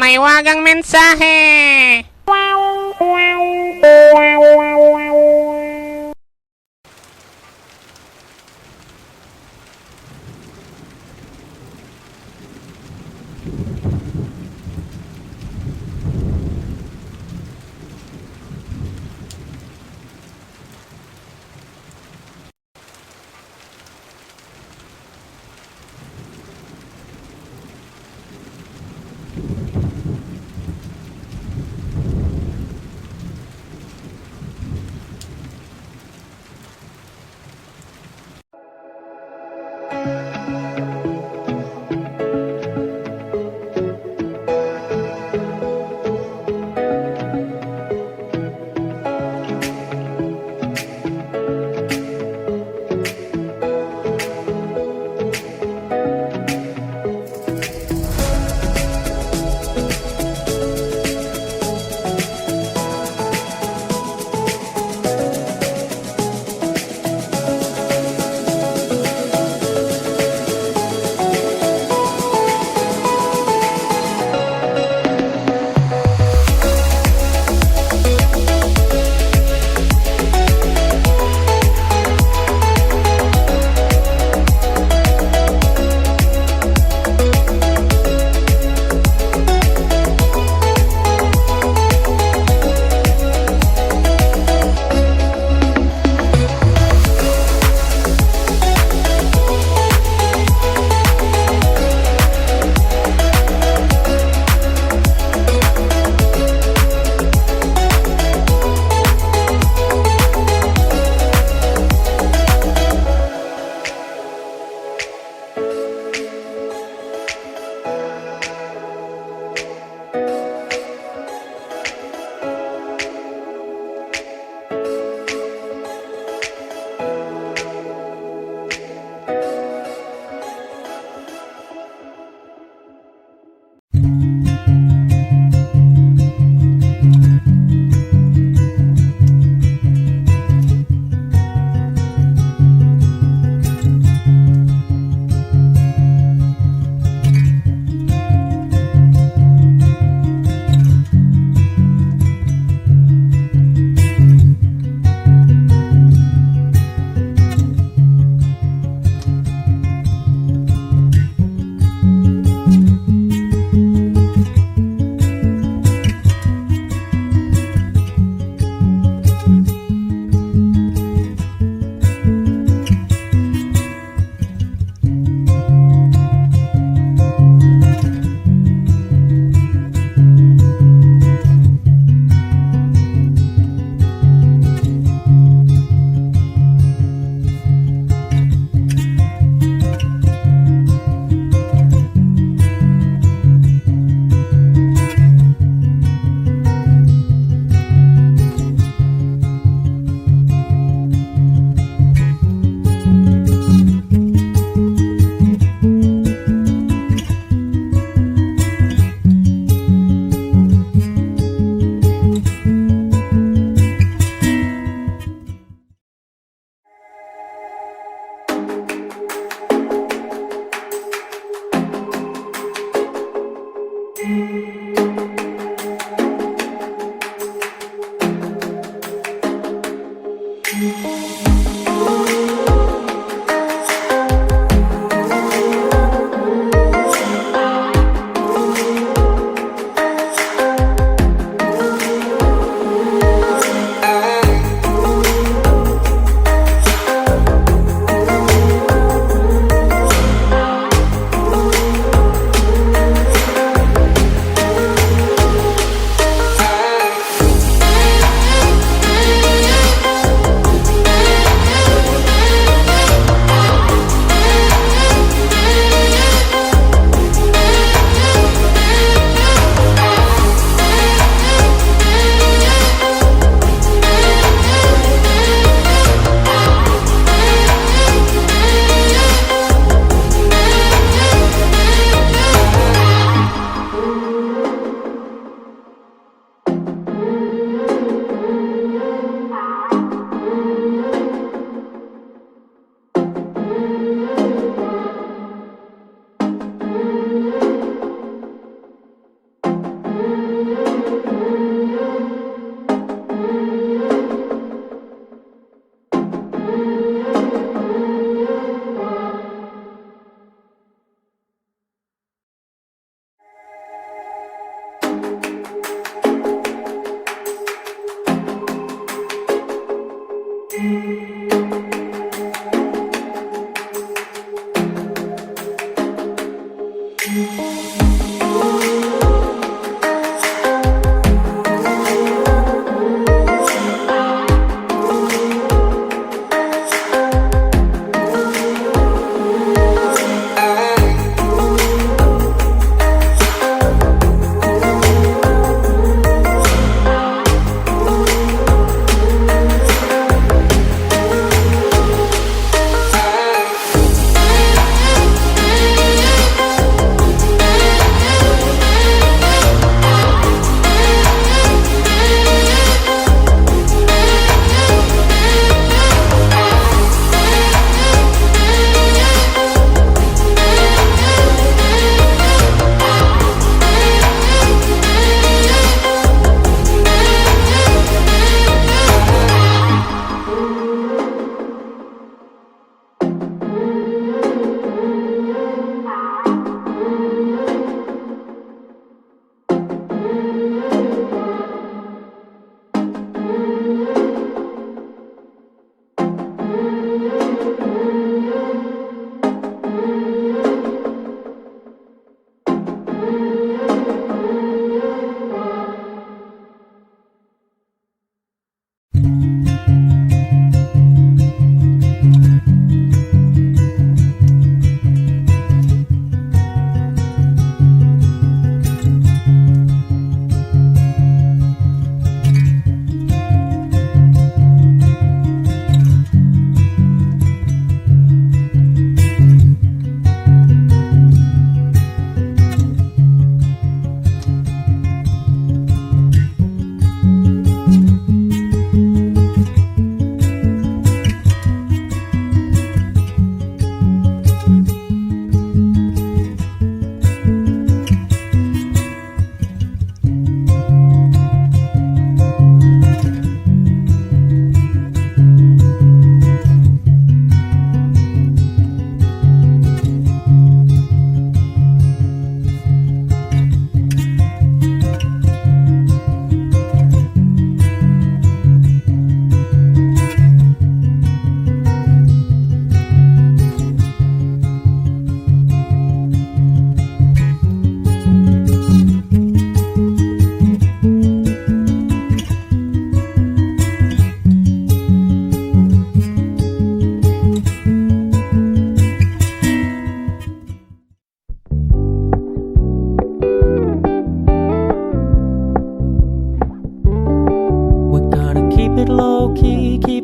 may wagang mensahe.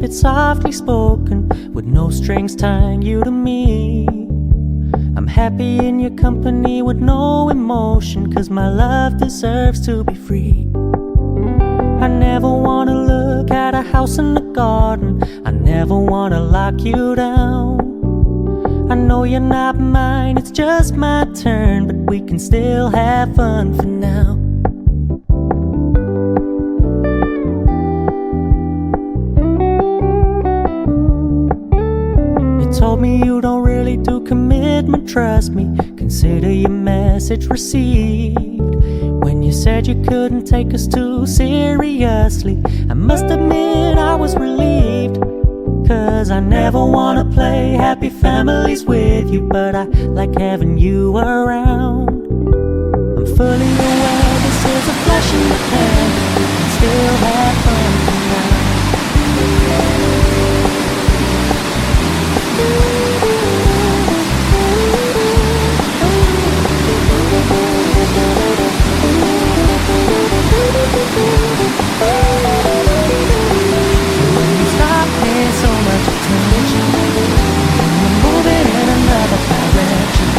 It's softly spoken, with no strings tying you to me. I'm happy in your company with no emotion, 'cause my love deserves to be free. I never wanna look at a house in the garden, I never wanna lock you down. I know you're not mine, it's just my turn, but we can still have fun for now. You told me you don't really do commitment, trust me, consider your message received. When you said you couldn't take us too seriously, I must admit I was relieved. 'Cause I never wanna play happy families with you, but I like having you around. I'm fully aware this is a flash in the pan, we can still have fun for now. So much attention, we're moving in another direction.